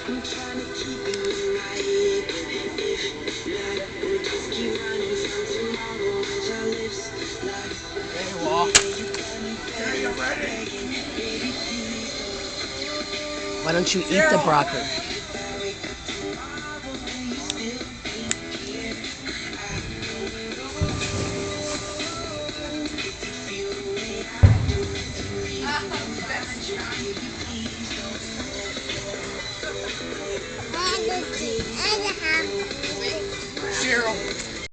I'm trying to keep you in my head. If not, we'll just keep running from tomorrow as our lips lock. There you are. Are you ready? Why don't you eat the broccoli? Cheryl.